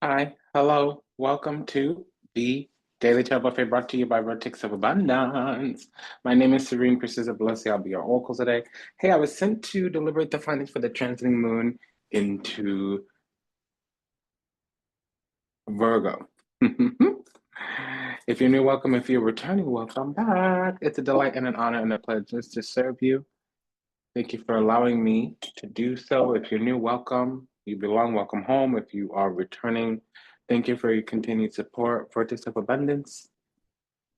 Hi, hello, welcome to the Daily Tarot Buffet brought to you by Vertex of Abundance. My name is Serene Christus of Blessing. I'll be your oracle today. Hey, I was sent to deliberate the findings for the transiting moon into Virgo. If you're new, welcome. If you're returning, welcome back. It's a delight and an honor and a pleasure to serve you. Thank you for allowing me to do so. If you're new, welcome. You belong, welcome home. If you are returning, thank you for your continued support. Vortex of Abundance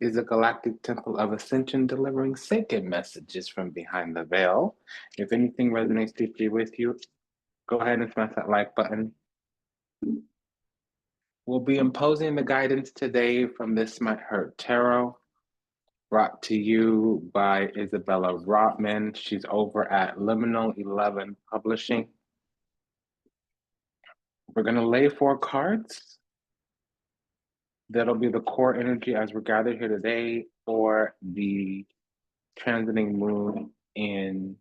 is a galactic temple of ascension delivering sacred messages from behind the veil. If anything resonates deeply with you, go ahead and smash that like button. We'll be imposing the guidance today from This Might Hurt Tarot, brought to you by Isabella Rotman. She's over at Liminal 11 Publishing. We're going to lay 4 cards. That'll be the core energy as we're gathered here today for the transiting moon in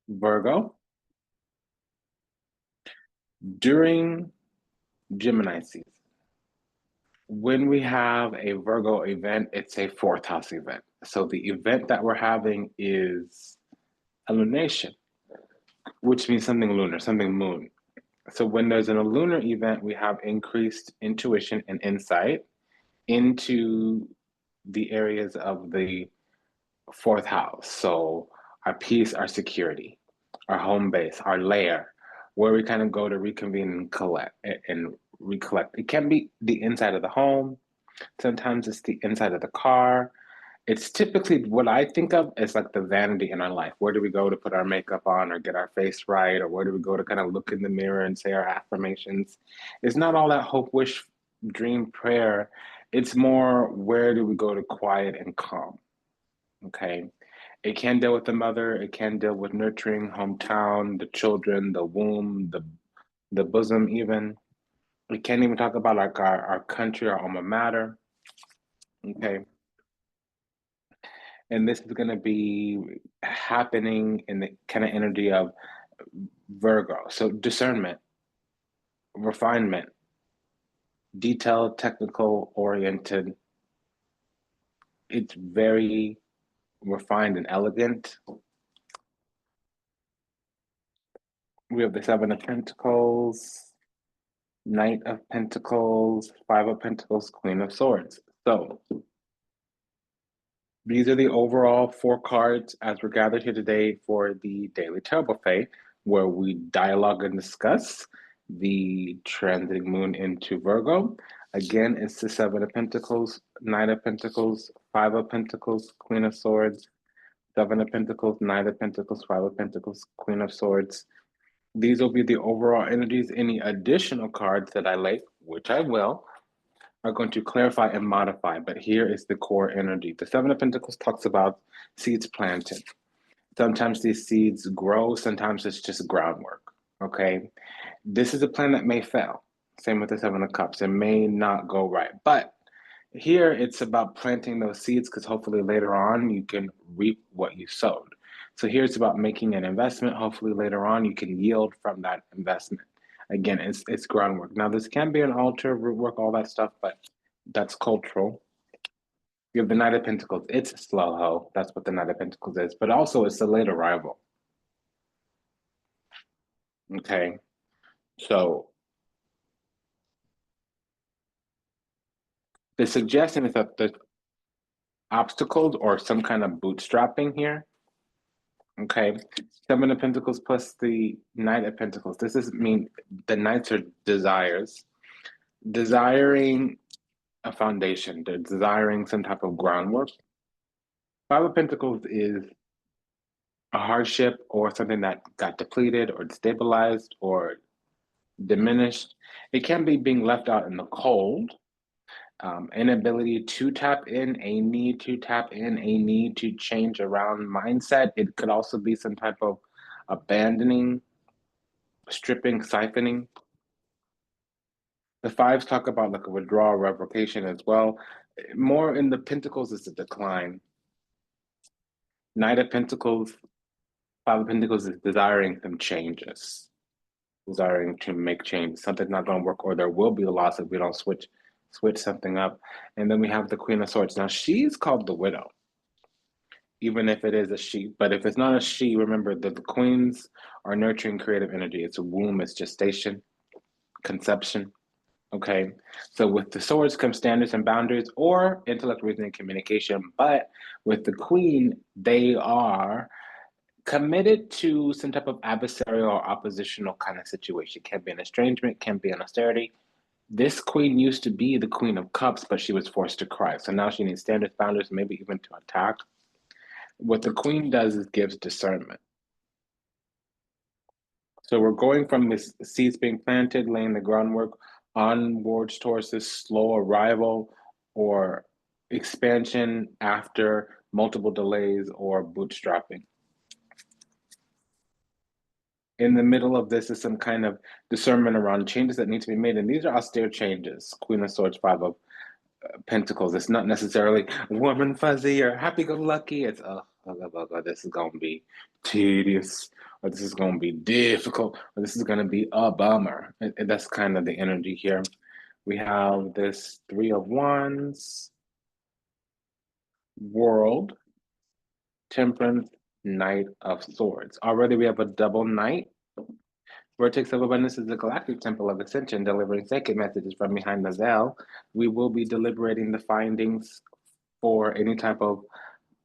Virgo during Gemini season. When we have a Virgo event, it's a 4th house event. So the event that we're having is illumination, which means something lunar, something moon. So when there's a lunar event, we have increased intuition and insight into the areas of the 4th house. So our peace, our security, our home base, our lair, where we kind of go to reconvene and collect and recollect. It can be the inside of the home. Sometimes it's the inside of the car. It's typically what I think of as like the vanity in our life. Where do we go to put our makeup on or get our face right? Or where do we go to kind of look in the mirror and say our affirmations? It's not all that hope, wish, dream, prayer. It's more where do we go to quiet and calm? Okay. It can deal with the mother, it can deal with nurturing, hometown, the children, the womb, the bosom even. We can't even talk about like our country, our alma mater. Okay. And this is going to be happening in the kind of energy of Virgo. So discernment, refinement, detailed, technical oriented. It's very refined and elegant. We have the 7 of Pentacles, Knight of Pentacles, 5 of Pentacles, Queen of Swords. So these are the overall 4 cards as we're gathered here today for the Daily Tarot Buffet, where we dialogue and discuss the transiting moon into Virgo. Again, it's the 7 of Pentacles, Knight of Pentacles, 5 of Pentacles, Queen of Swords, 7 of Pentacles, Knight of Pentacles, 5 of Pentacles, Queen of Swords. These will be the overall energies. Any additional cards that I lay, which I will, are going to clarify and modify, but here is the core energy. The 7 of Pentacles talks about seeds planted. Sometimes these seeds grow, sometimes it's just groundwork, okay? This is a plan that may fail. Same with the 7 of Cups. It may not go right, but here it's about planting those seeds because hopefully later on you can reap what you sowed. So here it's about making an investment. Hopefully later on you can yield from that investment. Again, it's groundwork. Now this can be an altar, root work, all that stuff, but that's cultural. You have the Knight of Pentacles. It's slow ho. That's what the Knight of Pentacles is. But also it's a late arrival. Okay. So the suggestion is that the obstacles or some kind of bootstrapping here. Okay. 7 of Pentacles plus the Knight of Pentacles. This is mean the Knights are desires. Desiring a foundation. They're desiring some type of groundwork. 5 of Pentacles is a hardship or something that got depleted or destabilized or diminished. It can be being left out in the cold, inability to tap in, a need to tap in, a need to change around mindset. It could also be some type of abandoning, stripping, siphoning. The 5s talk about like a withdrawal, revocation as well. More in the Pentacles is a decline. Knight of Pentacles Five of Pentacles is desiring some changes, desiring to make changes. Something's not going to work, or there will be a loss if we don't switch something up. And then we have the Queen of Swords. Now she's called the Widow, even if it is a she. But if it's not a she, remember that the queens are nurturing creative energy. It's a womb, it's gestation, conception. Okay, so with the swords come standards and boundaries or intellect, reasoning, communication. But with the queen, they are committed to some type of adversarial or oppositional kind of situation. Can be an estrangement, can be an austerity. This queen used to be the Queen of Cups, but she was forced to cry. So now she needs standards, boundaries, maybe even to attack. What the queen does is gives discernment. So we're going from this seeds being planted, laying the groundwork onwards towards this slow arrival or expansion after multiple delays or bootstrapping. In the middle of this is some kind of discernment around changes that need to be made. And these are austere changes. Queen of Swords, Five of Pentacles. It's not necessarily warm and fuzzy or happy-go-lucky. It's, this is going to be tedious, or this is going to be difficult, or this is going to be a bummer. That's kind of the energy here. We have this Three of Wands, World, Temperance, Knight of Swords. Already we have a double Knight. Vertex of Abundance is the galactic temple of ascension, delivering sacred messages from behind the veil. We will be deliberating the findings for any type of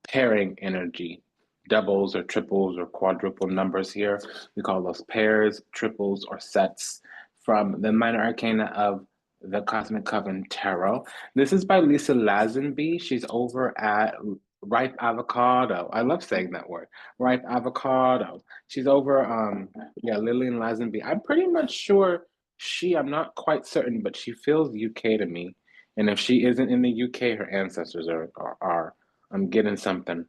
pairing energy, doubles or triples or quadruple numbers here. We call those pairs, triples, or sets from the minor arcana of the Cosmic Coven Tarot. This is by Lisa Lazenby. She's over at Ripe Avocado. I love saying that word. Ripe Avocado. She's over, Lillian Lazenby. I'm pretty much sure I'm not quite certain, but she feels UK to me. And if she isn't in the UK, her ancestors are. I'm getting something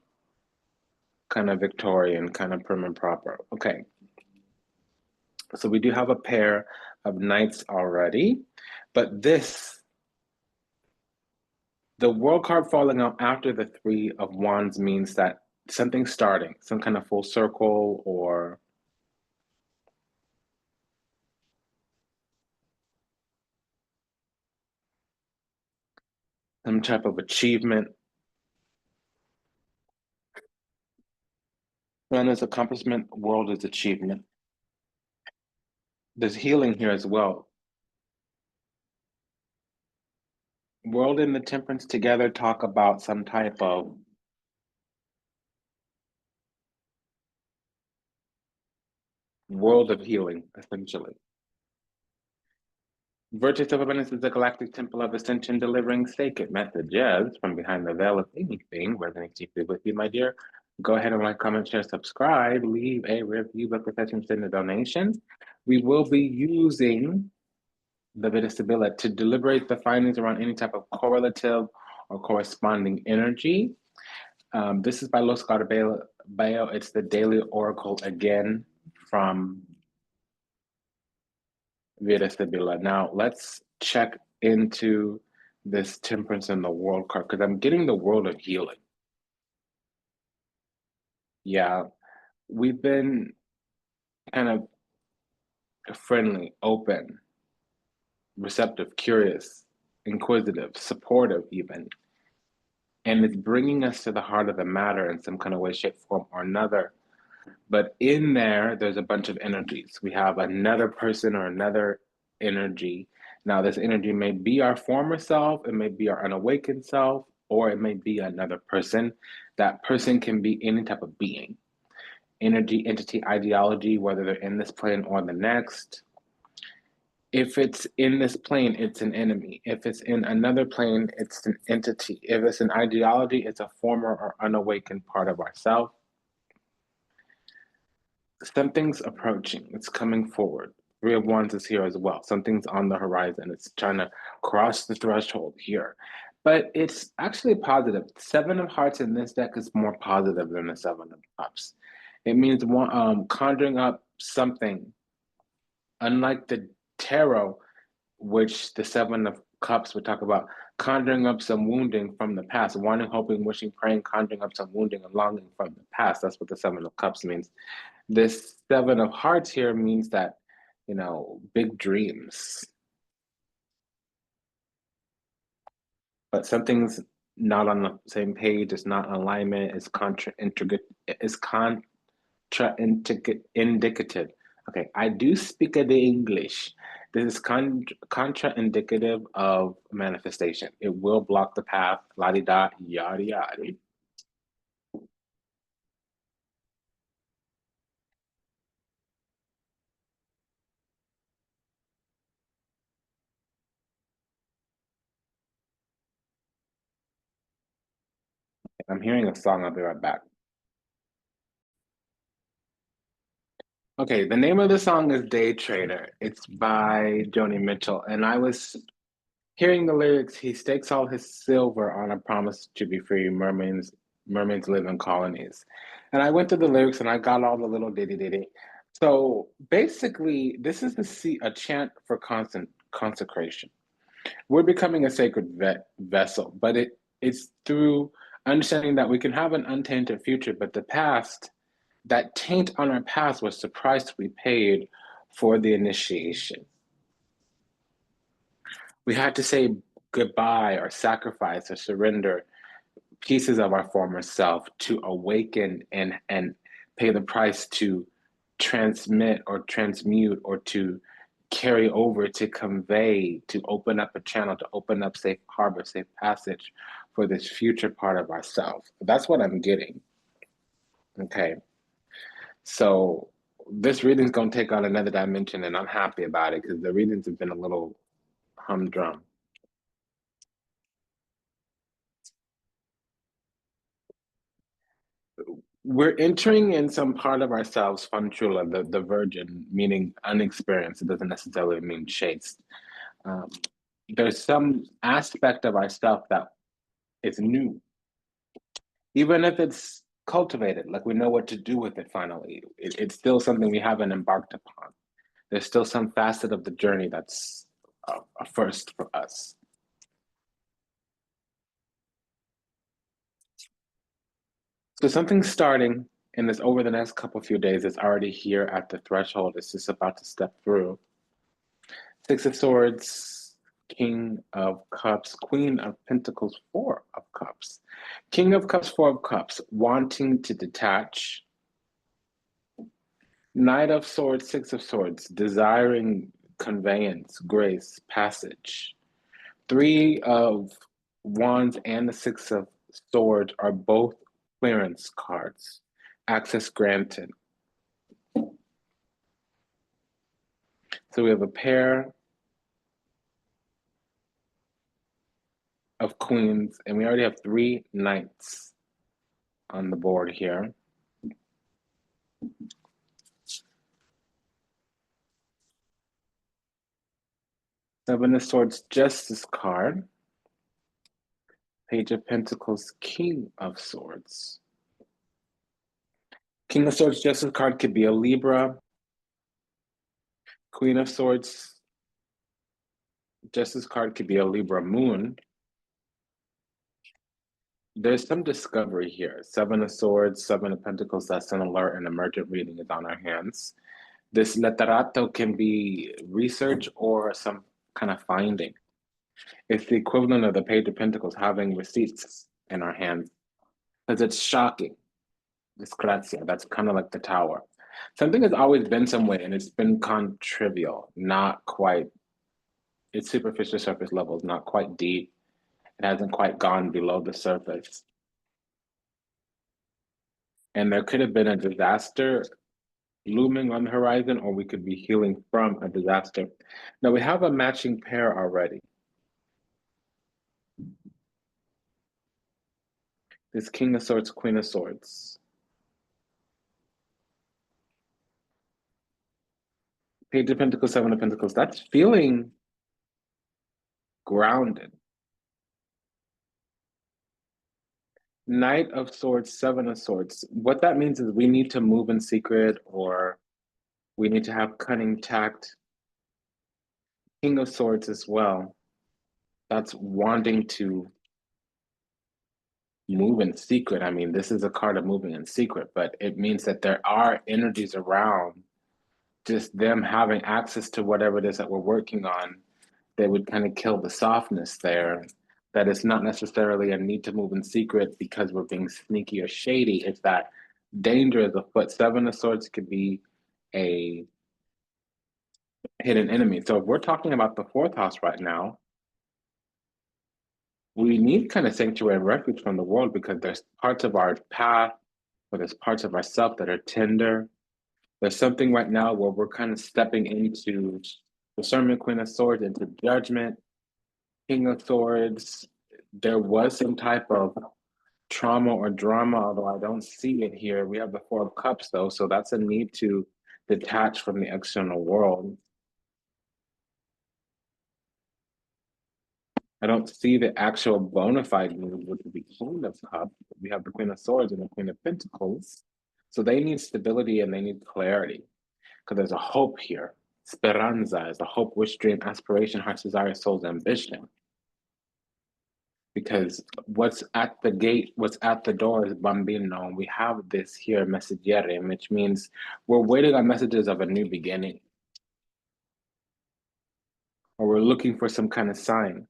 kind of Victorian, kind of prim and proper. Okay. So we do have a pair of knights already, but the world card falling out after the Three of Wands means that something's starting, some kind of full circle or some type of achievement. Man is accomplishment, world is achievement. There's healing here as well. World and the Temperance together talk about some type of world of healing, essentially. Vertex of Abundance is the galactic temple of ascension, delivering sacred messages from behind the veil. If anything resonates deeply with you, my dear, go ahead and like, comment, share, subscribe, leave a review, book profession, send a donation. We will be using the Vidistabila to deliberate the findings around any type of correlative or corresponding energy. This is by Los Garbayo. It's the daily oracle again from Vidistabila. Now let's check into this Temperance in the World card because I'm getting the World of Healing. Yeah, we've been kind of friendly, open, receptive, curious, inquisitive, supportive even. And it's bringing us to the heart of the matter in some kind of way, shape, form, or another. But in there's a bunch of energies. We have another person or another energy. Now, this energy may be our former self, it may be our unawakened self, or it may be another person. That person can be any type of being. Energy, entity, ideology, whether they're in this plane or the next. If it's in this plane, it's an enemy. If it's in another plane, it's an entity. If it's an ideology, it's a former or unawakened part of ourself. Something's approaching. It's coming forward. Three of Wands is here as well. Something's on the horizon. It's trying to cross the threshold here. But it's actually positive. Seven of Hearts in this deck is more positive than the Seven of Cups. It means conjuring up something. Unlike the tarot, which the Seven of Cups would talk about conjuring up some wounding from the past, wanting, hoping, wishing, praying, conjuring up some wounding and longing from the past. That's what the Seven of Cups means. This Seven of Hearts here means that, big dreams. But something's not on the same page, it's not in alignment, it's contraindicative. Okay, I do speak of the English. This is contraindicative of manifestation. It will block the path, la di da, yada yada. I'm hearing a song, I'll be right back. Okay, the name of the song is Day Trader. It's by Joni Mitchell, and I was hearing the lyrics, he stakes all his silver on a promise to be free. Mermaids live in colonies. And I went through the lyrics and I got all the little ditty ditty. So basically, this is a chant for constant consecration. We're becoming a sacred vessel, but it's through understanding that we can have an untainted future, but the past, that taint on our past was the price we paid for the initiation. We had to say goodbye or sacrifice or surrender pieces of our former self to awaken and pay the price to transmit or transmute or to carry over, to convey, to open up a channel, to open up safe harbor, safe passage for this future part of ourselves. That's what I'm getting. Okay. So this reading's going to take on another dimension, and I'm happy about it because the readings have been a little humdrum. We're entering in some part of ourselves, Fanchula, the virgin, meaning unexperienced. It doesn't necessarily mean chaste. Um, there's some aspect of ourself that is new, even if it's cultivated, like we know what to do with it finally. It's still something we haven't embarked upon. There's still some facet of the journey that's a first for us. So something's starting, and it's over the next couple few days. It's already here at the threshold. It's just about to step through. Six of Swords, King of Cups, Queen of Pentacles, Four of Cups. King of Cups, Four of Cups, wanting to detach. Knight of Swords, Six of Swords, desiring conveyance, grace, passage. Three of Wands and the Six of Swords are both clearance cards. Access granted. So we have a pair of queens, and we already have three knights on the board here. Seven of Swords, Justice card. Page of Pentacles, King of Swords. King of Swords, Justice card could be a Libra. Queen of Swords, Justice card could be a Libra moon. There's some discovery here. Seven of Swords, Seven of Pentacles, that's an alert and emergent reading is on our hands. This letterato can be research or some kind of finding. It's the equivalent of the Page of Pentacles having receipts in our hands because it's shocking. Disgrazia, that's kind of like the Tower. Something has always been some way and it's been contrivial, not quite, it's superficial surface levels, not quite deep. It hasn't quite gone below the surface. And there could have been a disaster looming on the horizon, or we could be healing from a disaster. Now we have a matching pair already. This King of Swords, Queen of Swords. Page of Pentacles, Seven of Pentacles. That's feeling grounded. Knight of Swords, Seven of Swords. What that means is we need to move in secret, or we need to have cunning tact. King of Swords as well. That's wanting to move in secret. I mean, this is a card of moving in secret, but it means that there are energies around just them having access to whatever it is that we're working on. They would kind of kill the softness there. That it's not necessarily a need to move in secret because we're being sneaky or shady. It's that danger is afoot. Seven of Swords could be a hidden enemy. So if we're talking about the fourth house right now, we need kind of sanctuary and refuge from the world because there's parts of our path or there's parts of ourself that are tender. There's something right now where we're kind of stepping into discernment, Queen of Swords, into judgment, King of Swords. There was some type of trauma or drama, although I don't see it here. We have the Four of Cups, though, so that's a need to detach from the external world. I don't see the actual bona fide need, which would be Queen of Cups. We have the Queen of Swords and the Queen of Pentacles. So they need stability and they need clarity because there's a hope here. Speranza is a hope, wish, dream, aspiration, heart's desire, soul's ambition. Because what's at the gate, what's at the door is bambino. We have this here, messaggere, which means we're waiting on messages of a new beginning. Or we're looking for some kind of sign.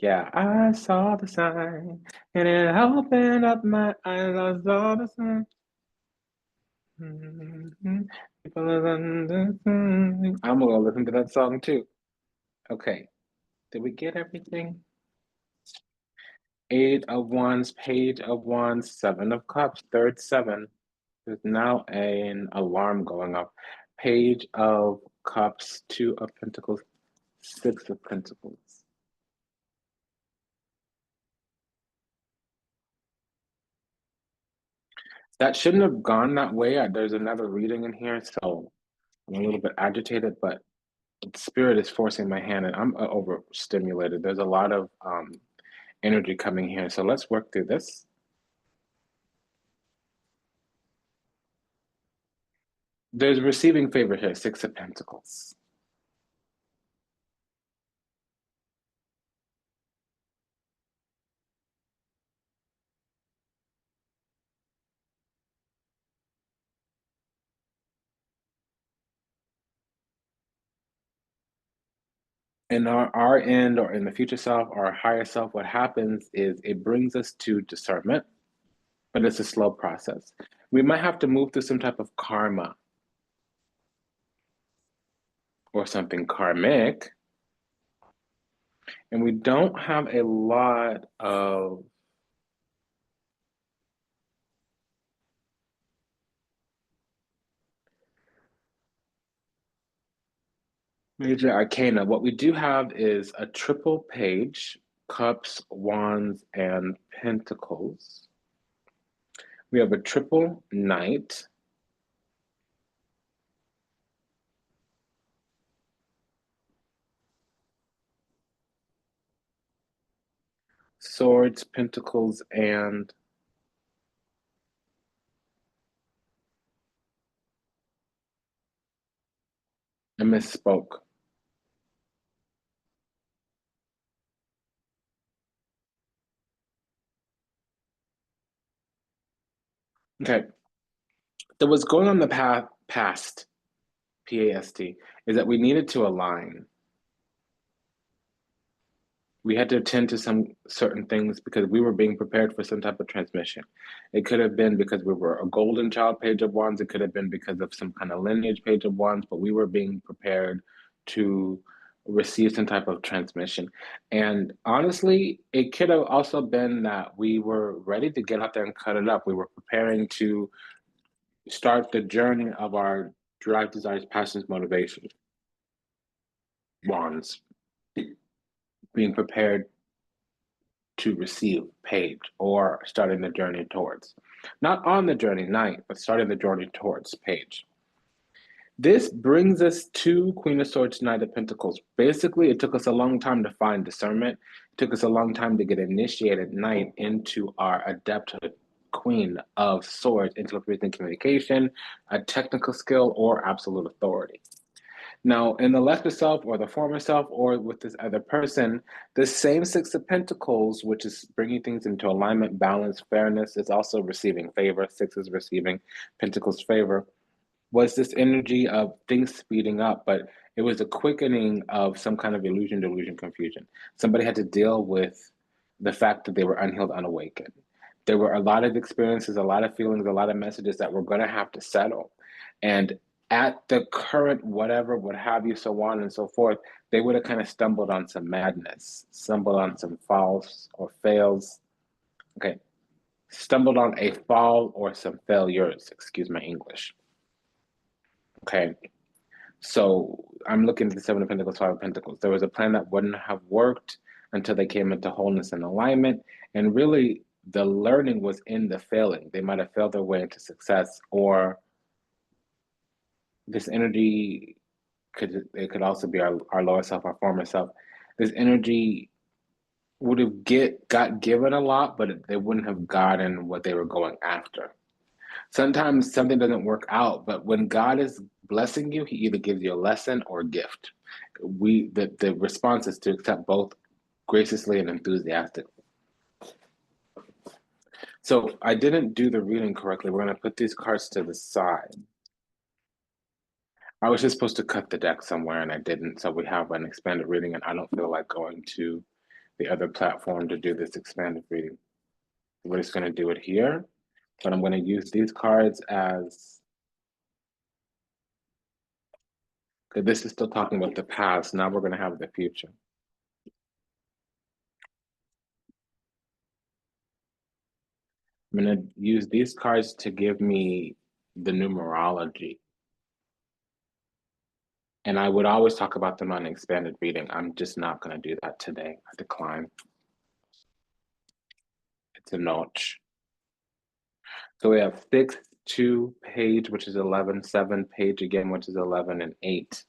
Yeah, I saw the sign and it opened up my eyes. I saw the sign. I'm gonna listen to that song too. Okay, did we get everything? Eight of Wands, Page of Wands, Seven of Cups, third seven. There's now an alarm going off. Page of Cups, Two of Pentacles, Six of Pentacles. That shouldn't have gone that way. There's another reading in here, so I'm a little bit agitated, but spirit is forcing my hand and I'm overstimulated. There's a lot of energy coming here. So let's work through this. There's receiving favor here, Six of Pentacles. In our end or in the future self, our higher self, what happens is it brings us to discernment, but it's a slow process. We might have to move through some type of karma or something karmic, and we don't have a lot of major arcana. What we do have is a triple page, cups, wands, and pentacles. We have a triple knight, swords, pentacles, and I misspoke. Okay. So what's going on the past, PAST, is that we needed to align. We had to attend to some certain things because we were being prepared for some type of transmission. It could have been because we were a golden child page of wands. It could have been because of some kind of lineage page of wands, but we were being prepared to receive some type of transmission. And honestly, it could have also been that we were ready to get out there and cut it up. We were preparing to start the journey of our drive, desires, passions, motivations, wands, being prepared to receive page or starting the journey towards. Not on the journey night, but starting the journey towards page. This brings us to Queen of Swords, Knight of Pentacles. Basically, it took us a long time to find discernment. It took us a long time to get initiated Knight into our adepthood. Queen of Swords, intellect, reason, communication, a technical skill, or absolute authority. Now, in the lesser self or the former self or with this other person, the same Six of Pentacles, which is bringing things into alignment, balance, fairness, is also receiving favor. Six is receiving Pentacles favor. Was this energy of things speeding up, but it was a quickening of some kind of illusion, delusion, confusion. Somebody had to deal with the fact that they were unhealed, unawakened. There were a lot of experiences, a lot of feelings, a lot of messages that were going to have to settle. And at the current whatever, what have you, so on and so forth, they would have kind of stumbled on some madness, stumbled on some falls or fails. Okay, stumbled on a fall or some failures, excuse my English. Okay, so I'm looking at the Seven of Pentacles, Five of Pentacles. There was a plan that wouldn't have worked until they came into wholeness and alignment. And really, the learning was in the failing. They might have failed their way into success, or this energy could also be our lower self, our former self. This energy would have got given a lot, but they wouldn't have gotten what they were going after. Sometimes something doesn't work out, but when God is blessing you, He either gives you a lesson or a gift. The response is to accept both graciously and enthusiastically. So I didn't do the reading correctly. We're going to put these cards to the side. I was just supposed to cut the deck somewhere and I didn't. So we have an expanded reading, and I don't feel like going to the other platform to do this expanded reading. We're just going to do it here, but I'm going to use these cards as, because this is still talking about the past. Now we're going to have the future. I'm going to use these cards to give me the numerology. And I would always talk about them on expanded reading. I'm just not going to do that today. I decline. It's a notch. So we have 6, 2, page, which is 11, 7, page again, which is 11, and 8.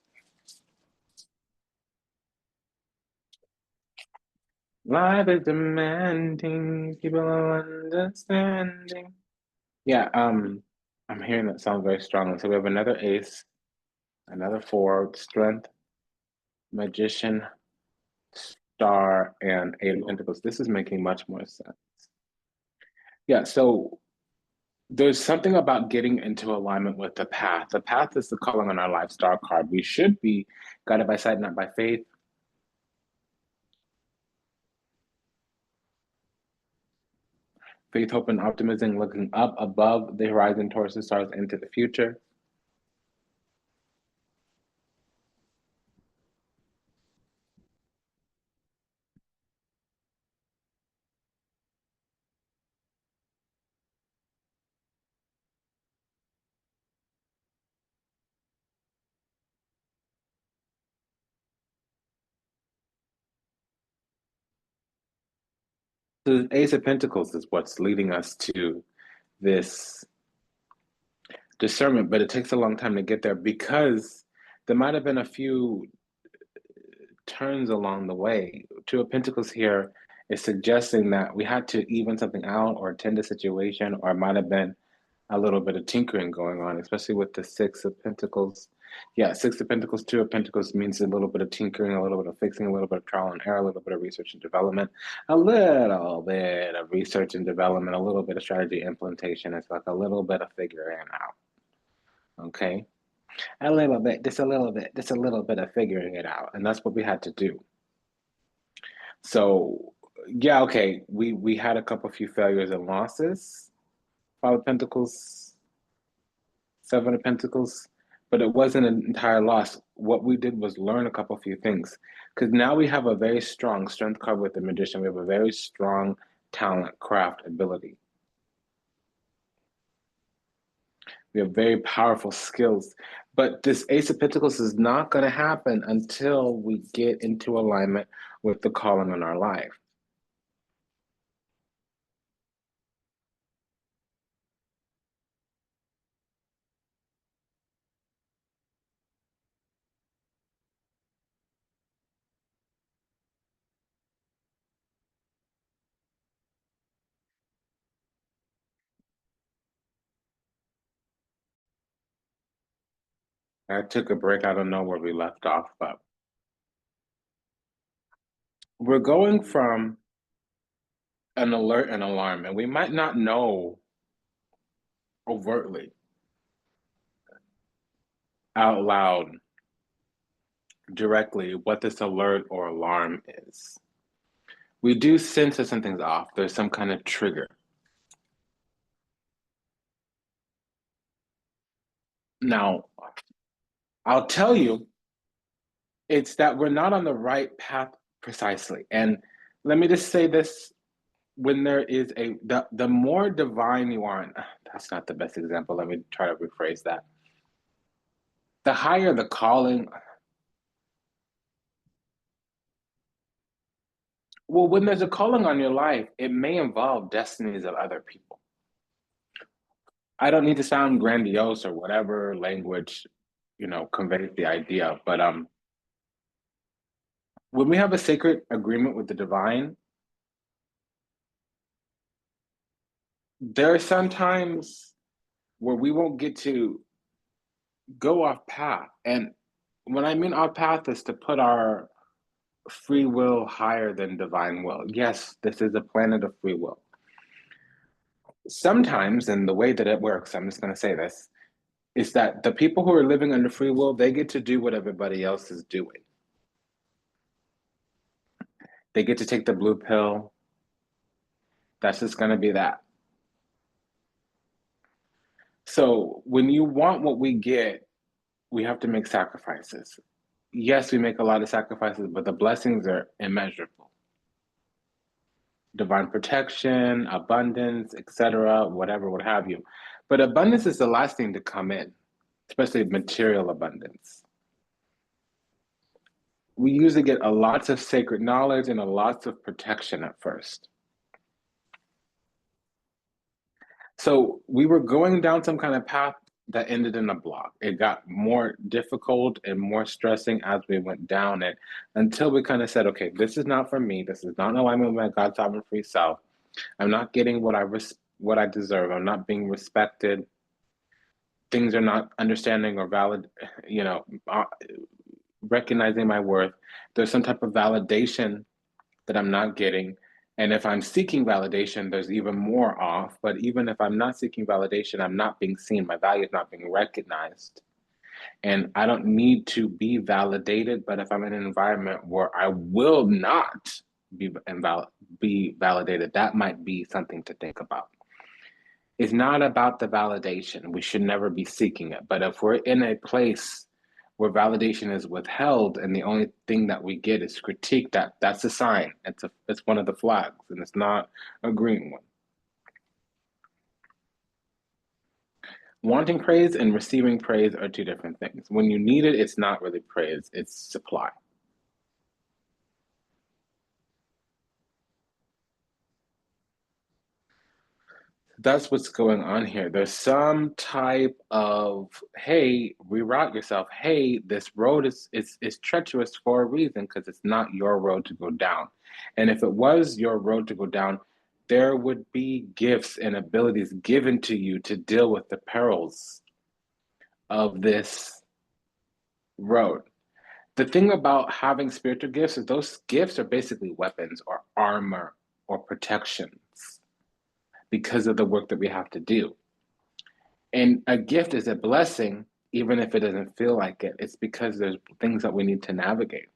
Life is demanding, people are understanding. Yeah, I'm hearing that sound very strongly. So we have another ace, another 4, strength, magician, star, and 8 of pentacles. This is making much more sense. Yeah, so there's something about getting into alignment with the path. The path is the calling on our life star card. We should be guided by sight, not by faith. Faith, hope, and optimism, looking up above the horizon towards the stars into the future. The Ace of Pentacles is what's leading us to this discernment, but it takes a long time to get there because there might have been a few turns along the way. Two of Pentacles here is suggesting that we had to even something out or tend a situation, or it might have been a little bit of tinkering going on, especially with the Six of Pentacles. Yeah, Six of Pentacles, Two of Pentacles means a little bit of tinkering, a little bit of fixing, a little bit of trial and error, a little bit of research and development, a little bit of research and development, a little bit of strategy implementation. It's like a little bit of figuring out. Okay, a little bit, just a little bit, just a little bit of figuring it out, and that's what we had to do. So, yeah, okay, we had a couple few failures and losses. Five of Pentacles, Seven of Pentacles, but it wasn't an entire loss. What we did was learn a couple few things, because now we have a very strong strength card with the Magician. We have a very strong talent, craft, ability. We have very powerful skills. But this Ace of Pentacles is not going to happen until we get into alignment with the calling on our life. I took a break. I don't know where we left off, but we're going from an alert and alarm, and we might not know overtly out loud directly what this alert or alarm is. We do sense that something's off. There's some kind of trigger. Now, I'll tell you, it's that we're not on the right path precisely. And let me just say this, when there is the more divine you are, and that's not the best example. Let me try to rephrase that. The higher the calling, well, when there's a calling on your life, it may involve destinies of other people. I don't need to sound grandiose or whatever language, conveys the idea, but when we have a sacred agreement with the divine, there are some times where we won't get to go off path. And when I mean off path is to put our free will higher than divine will. Yes, this is a planet of free will. Sometimes, and the way that it works, I'm just going to say this, is that the people who are living under free will, they get to do what everybody else is doing. They get to take the blue pill. That's just going to be that. So when you want what we get, we have to make sacrifices. Yes, we make a lot of sacrifices, but the blessings are immeasurable. Divine protection, abundance, etc., whatever, what have you. But abundance is the last thing to come in, especially material abundance. We usually get a lots of sacred knowledge and a lots of protection at first. So we were going down some kind of path that ended in a block. It got more difficult and more stressing as we went down it until we kind of said, okay, this is not for me. This is not in alignment with my God sovereign free self. I'm not getting what I deserve. I'm not being respected. Things are not understanding or valid, recognizing my worth. There's some type of validation that I'm not getting. And if I'm seeking validation, there's even more off. But even if I'm not seeking validation, I'm not being seen. My value is not being recognized. And I don't need to be validated. But if I'm in an environment where I will not be validated, that might be something to think about. It's not about the validation. We should never be seeking it. But if we're in a place where validation is withheld and the only thing that we get is critique, that's a sign. It's one of the flags, and it's not a green one. Wanting praise and receiving praise are two different things. When you need it, it's not really praise, it's supply. That's what's going on here. There's some type of, hey, reroute yourself. Hey, this road is treacherous for a reason because it's not your road to go down. And if it was your road to go down, there would be gifts and abilities given to you to deal with the perils of this road. The thing about having spiritual gifts is those gifts are basically weapons or armor or protections because of the work that we have to do. And a gift is a blessing, even if it doesn't feel like it. It's because there's things that we need to navigate.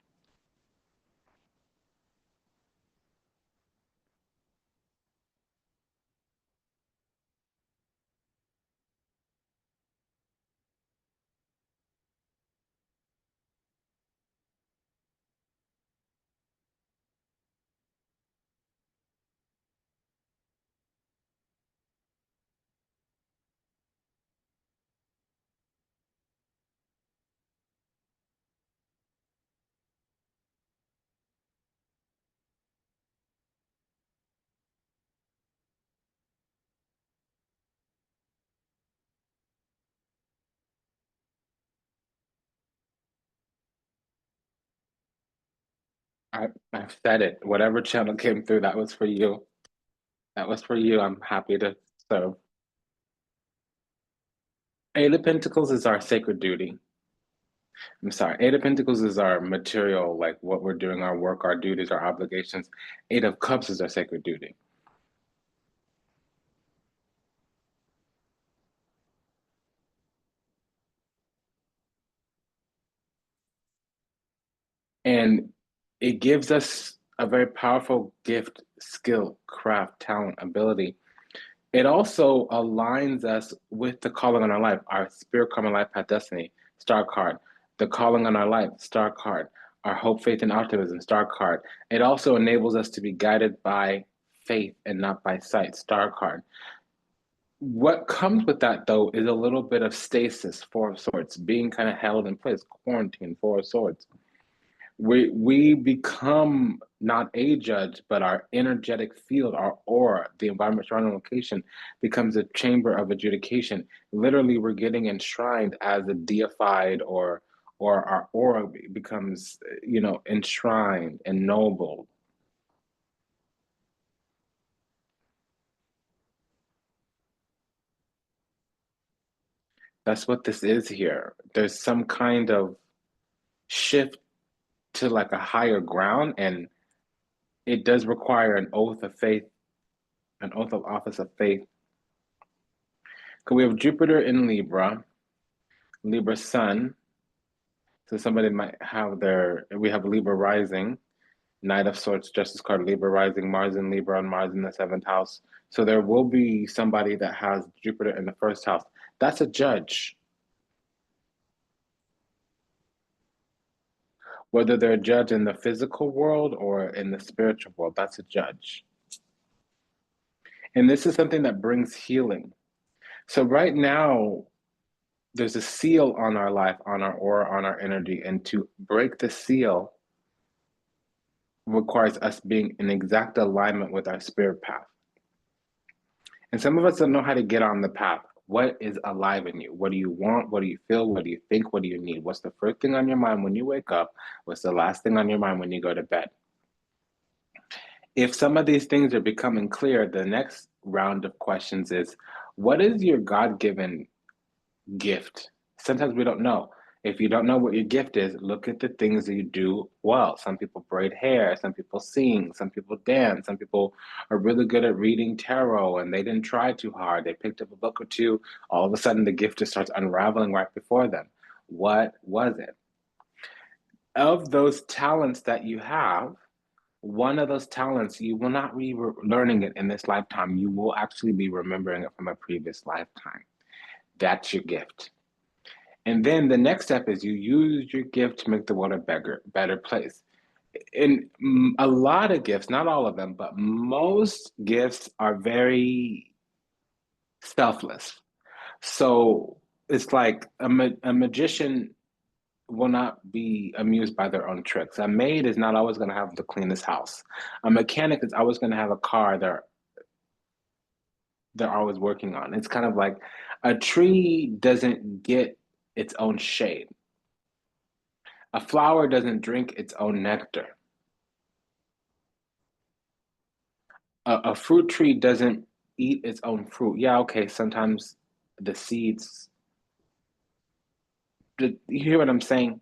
I've said it. Whatever channel came through, that was for you. That was for you. I'm happy to serve. Eight of Pentacles is our sacred duty. I'm sorry. Eight of Pentacles is our material, like what we're doing, our work, our duties, our obligations. Eight of Cups is our sacred duty. And it gives us a very powerful gift, skill, craft, talent, ability. It also aligns us with the calling on our life, our spirit, karma, life path, destiny, star card. The calling on our life, star card. Our hope, faith, and optimism, star card. It also enables us to be guided by faith and not by sight, star card. What comes with that, though, is a little bit of stasis, Four of Swords, being kind of held in place, quarantine, Four of Swords. We become not a judge, but our energetic field, our aura, the environment surrounding location becomes a chamber of adjudication. Literally, we're getting enshrined as a deified, or our aura becomes, enshrined, ennobled. That's what this is here. There's some kind of shift to like a higher ground, and it does require an oath of faith, an oath of office of faith. Because we have Jupiter in Libra, Libra Sun. So somebody might have we have Libra rising, Knight of Swords, Justice card, Libra rising, Mars in Libra, and Mars in the seventh house. So there will be somebody that has Jupiter in the first house. That's a judge. Whether they're a judge in the physical world or in the spiritual world, that's a judge. And this is something that brings healing. So right now, there's a seal on our life, on our aura, on our energy. And to break the seal requires us being in exact alignment with our spirit path. And some of us don't know how to get on the path. What is alive in you? What do you want? What do you feel? What do you think? What do you need? What's the first thing on your mind when you wake up? What's the last thing on your mind when you go to bed? If some of these things are becoming clear, the next round of questions is, what is your God-given gift? Sometimes we don't know. If you don't know what your gift is, look at the things that you do well. Some people braid hair, some people sing, some people dance, some people are really good at reading tarot and they didn't try too hard. They picked up a book or two, all of a sudden the gift just starts unraveling right before them. What was it? Of those talents that you have, one of those talents, you will not be learning it in this lifetime. You will actually be remembering it from a previous lifetime. That's your gift. And then the next step is you use your gift to make the world a better place. In a lot of gifts, not all of them, but most gifts are very selfless. So it's like a magician will not be amused by their own tricks. A maid is not always going to have the cleanest house. A mechanic is always going to have a car they're always working on. It's kind of like a tree doesn't get its own shade. A flower doesn't drink its own nectar. A fruit tree doesn't eat its own fruit. Yeah, okay, sometimes the seeds, you hear what I'm saying?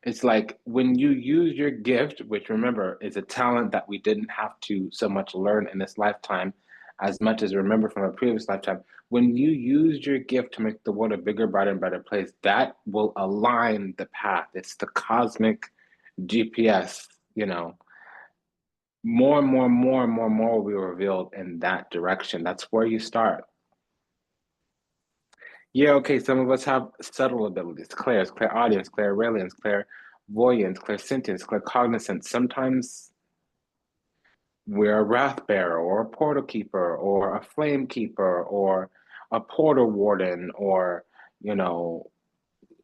It's like when you use your gift, which remember is a talent that we didn't have to so much learn in this lifetime as much as remember from a previous lifetime. When you use your gift to make the world a bigger, brighter, and better place, that will align the path. It's the cosmic GPS, more and more and more and more and more will be revealed in that direction. That's where you start. Yeah, okay, some of us have subtle abilities, clairaudience, clairalience, clairvoyance, clairsentience, claircognizance. Sometimes we're a wrath bearer or a portal keeper or a flame keeper or a portal warden or, you know,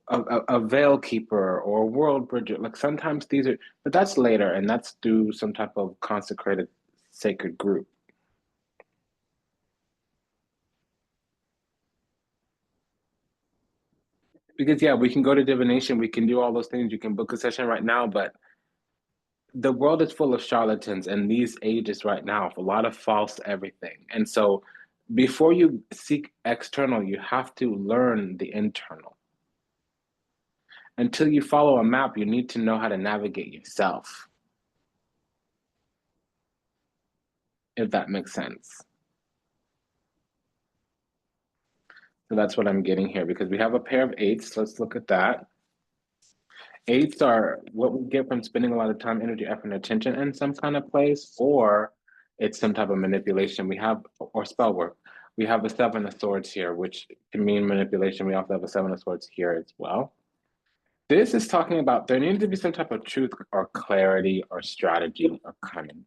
a veil keeper or a world bridger. Like sometimes these are, but that's later and that's through some type of consecrated sacred group. Because yeah, we can go to divination, we can do all those things, you can book a session right now, but the world is full of charlatans in these ages right now, a lot of false everything. And so before you seek external, you have to learn the internal. Until you follow a map, you need to know how to navigate yourself, if that makes sense. So that's what I'm getting here because we have a pair of eights. Let's look at that. Eights are what we get from spending a lot of time, energy, effort, and attention in some kind of place, or it's some type of manipulation. We have, or spell work. We have a seven of swords here, which can mean manipulation. We also have a seven of swords here as well. This is talking about there needs to be some type of truth or clarity or strategy or cunning.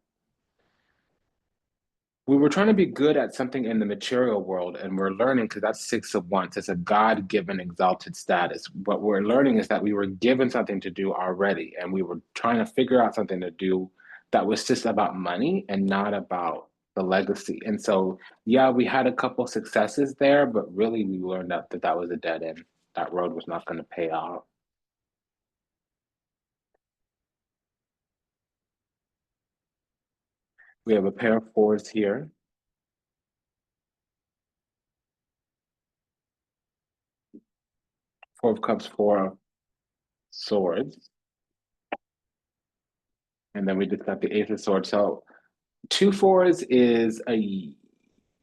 We were trying to be good at something in the material world, and we're learning because that's six of wands. It's a God-given exalted status. What we're learning is that we were given something to do already, and we were trying to figure out something to do that was just about money and not about the legacy. And so, yeah, we had a couple successes there, but really we learned that was a dead end. That road was not going to pay off. We have a pair of fours here, four of cups, four of swords, and then we just got the ace of swords. So two fours is a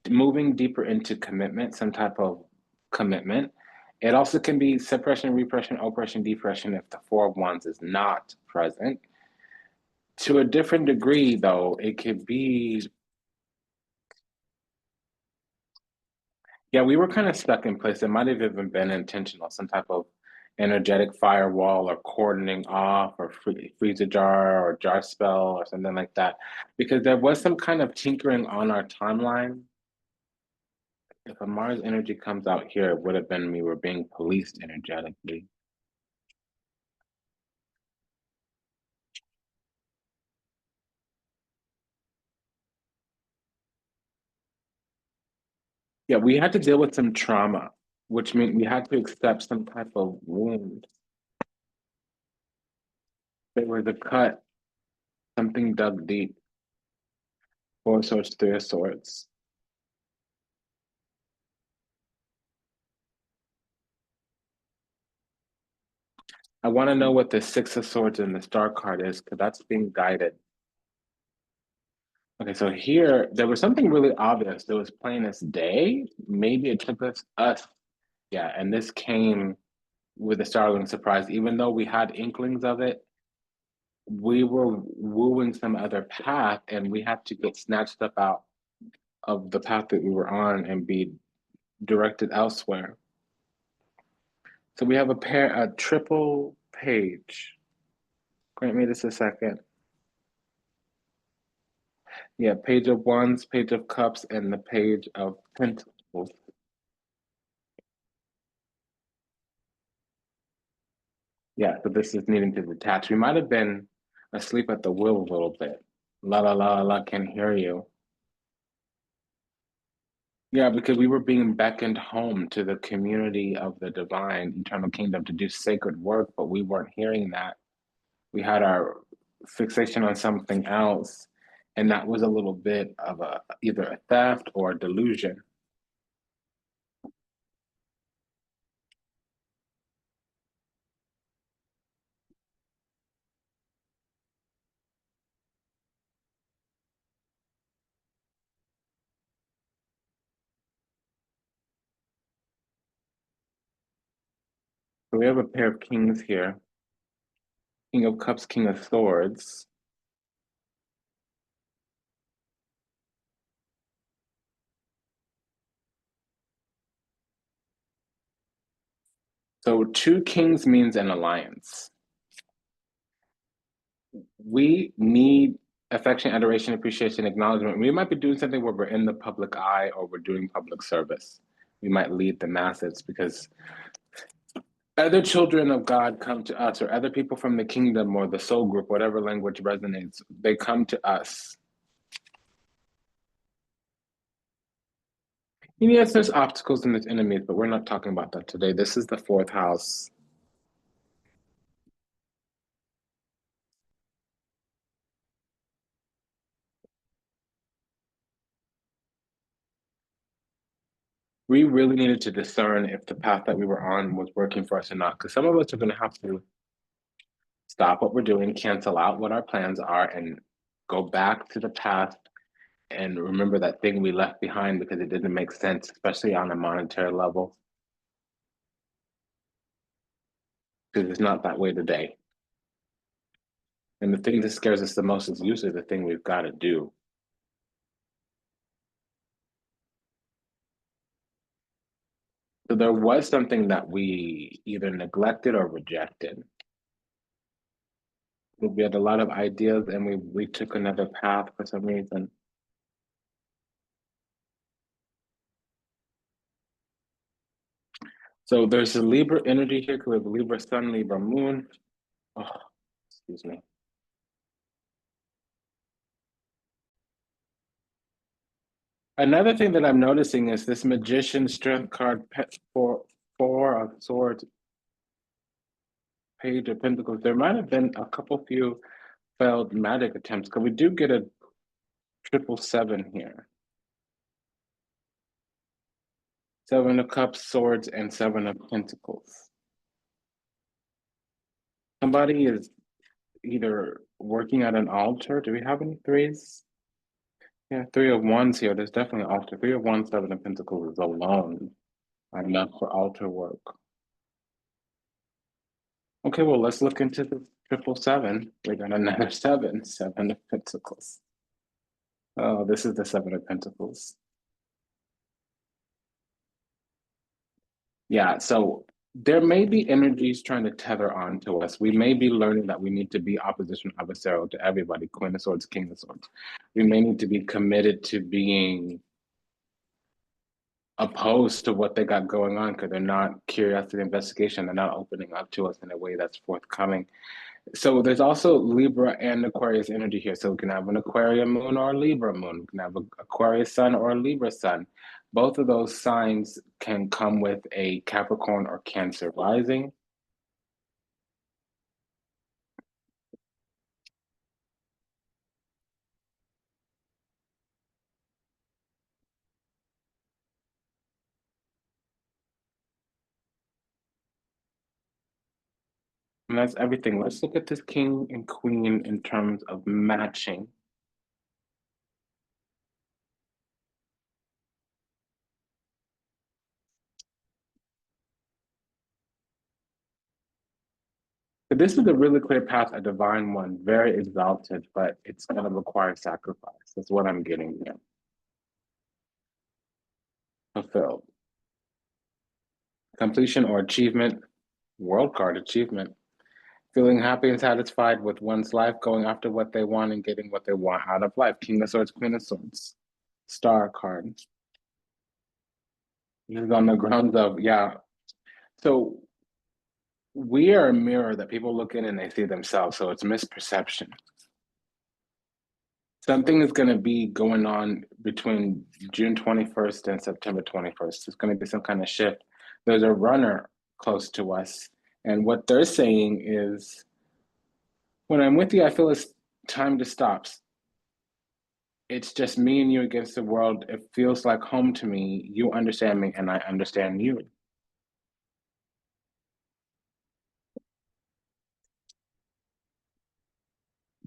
moving deeper into commitment, some type of commitment. It also can be suppression, repression, oppression, depression if the four of wands is not present. To a different degree, though, it could be, yeah, we were kind of stuck in place. It might have even been intentional, some type of energetic firewall or cordoning off or freeze a jar or jar spell or something like that. Because there was some kind of tinkering on our timeline. If a Mars energy comes out here, it would have been we were being policed energetically. Yeah, we had to deal with some trauma, which meant we had to accept some type of wound. There was a cut, something dug deep, four of swords, three of swords. I want to know what the six of swords in the star card is, because that's being guided. Okay, so here there was something really obvious. It was plain as day. Maybe it took us, yeah, and this came with a startling surprise. Even though we had inklings of it, we were wooing some other path, and we had to get snatched up out of the path that we were on and be directed elsewhere. So we have a triple page. Grant me this a second. Yeah, page of wands, page of cups, and the page of pentacles. Yeah, so this is needing to detach. We might have been asleep at the wheel a little bit. La la la la, can hear you. Yeah, because we were being beckoned home to the community of the divine eternal kingdom to do sacred work, but we weren't hearing that. We had our fixation on something else, and that was a little bit of a either a theft or a delusion. So we have a pair of kings here, King of Cups, King of Swords. So two kings means an alliance. We need affection, adoration, appreciation, acknowledgement. We might be doing something where we're in the public eye or we're doing public service. We might lead the masses because other children of God come to us, or other people from the kingdom or the soul group, whatever language resonates, they come to us. And yes, there's obstacles and there's enemies, but we're not talking about that today. This is the fourth house. we really needed to discern if the path that we were on was working for us or not. Because some of us are going to have to stop what we're doing, cancel out what our plans are, and go back to the past and remember that thing we left behind because it didn't make sense, especially on a monetary level, because it's not that way today. And the thing that scares us the most is usually the thing we've got to do. So there was something that we either neglected or rejected. We had a lot of ideas and we took another path for some reason. So there's a Libra energy here because we have Libra Sun, Libra Moon. Oh, excuse me. Another thing that I'm noticing is this Magician Strength card, four of Swords, Page of Pentacles. There might have been a couple few failed magic attempts because we do get a 777 here. 7 of Cups, Swords, and 7 of Pentacles. Somebody is either working at an altar. Do we have any threes? Yeah, 3 of Wands here. There's definitely an altar. 3 of Wands, 7 of Pentacles is alone enough for altar work. Okay, well, let's look into the 777. We got another 7 of Pentacles. Oh, this is the 7 of Pentacles. Yeah, so there may be energies trying to tether on to us. We may be learning that we need to be opposition adversarial to everybody, Queen of Swords, King of Swords. We may need to be committed to being opposed to what they got going on because they're not curiosity investigation. They're not opening up to us in a way that's forthcoming. So there's also Libra and Aquarius energy here. So we can have an Aquarius moon or a Libra moon. We can have an Aquarius sun or a Libra sun. Both of those signs can come with a Capricorn or Cancer rising. And that's everything. Let's look at this King and Queen in terms of matching. But this is a really clear path, a divine one, very exalted, but it's going to require sacrifice. That's what I'm getting here. Fulfilled. Completion or achievement, world card achievement. Feeling happy and satisfied with one's life, going after what they want and getting what they want out of life. King of Swords, Queen of Swords. Star card. This is on the grounds of, yeah. So we are a mirror that people look in and they see themselves. So it's misperception. Something is going to be going on between June 21st and September 21st. There's going to be some kind of shift. There's a runner close to us. And what they're saying is, when I'm with you, I feel it's time to stop. It's just me and you against the world. It feels like home to me. You understand me and I understand you.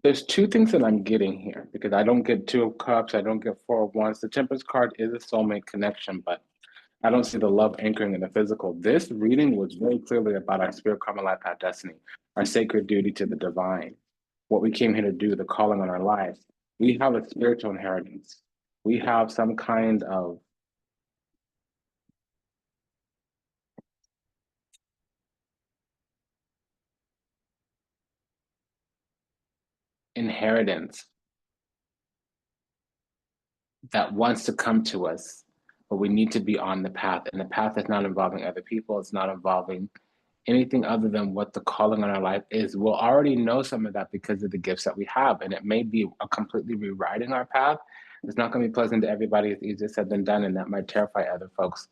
There's two things that I'm getting here because I don't get 2 of Cups. I don't get 4 of Wands. The Temperance card is a soulmate connection, but I don't see the love anchoring in the physical. This reading was very clearly about our spirit, karma, life path, destiny, our sacred duty to the divine, what we came here to do, the calling on our lives. We have a spiritual inheritance. We have some kind of inheritance that wants to come to us, but we need to be on the path. And the path is not involving other people, it's not involving anything other than what the calling on our life is. We'll already know some of that because of the gifts that we have. And it may be a completely rewriting our path. It's not going to be pleasant to everybody. It's easier said than done, and that might terrify other folks.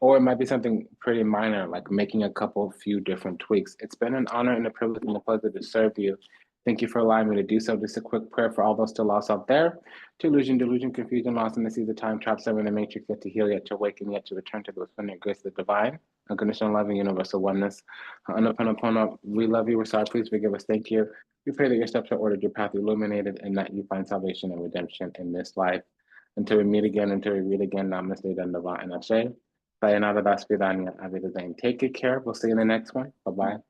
Or it might be something pretty minor, like making a couple few different tweaks. It's been an honor and a privilege and a pleasure to serve you. Thank you for allowing me to do so. Just a quick prayer for all those still lost out there. To illusion, delusion, confusion, lost in the seas of time, trapped somewhere in the matrix, yet to heal, yet to awaken, yet to return to the infinite grace of the divine, unconditional love and universal oneness. Honoponopono, we love you. We're sorry. Please forgive us. Thank you. We pray that your steps are ordered, your path illuminated, and that you find salvation and redemption in this life. Until we meet again, until we read again, namaste, dandava, and ashe. Sayonara, das vidanya, avidazane. Take good care. We'll see you in the next one. Bye-bye.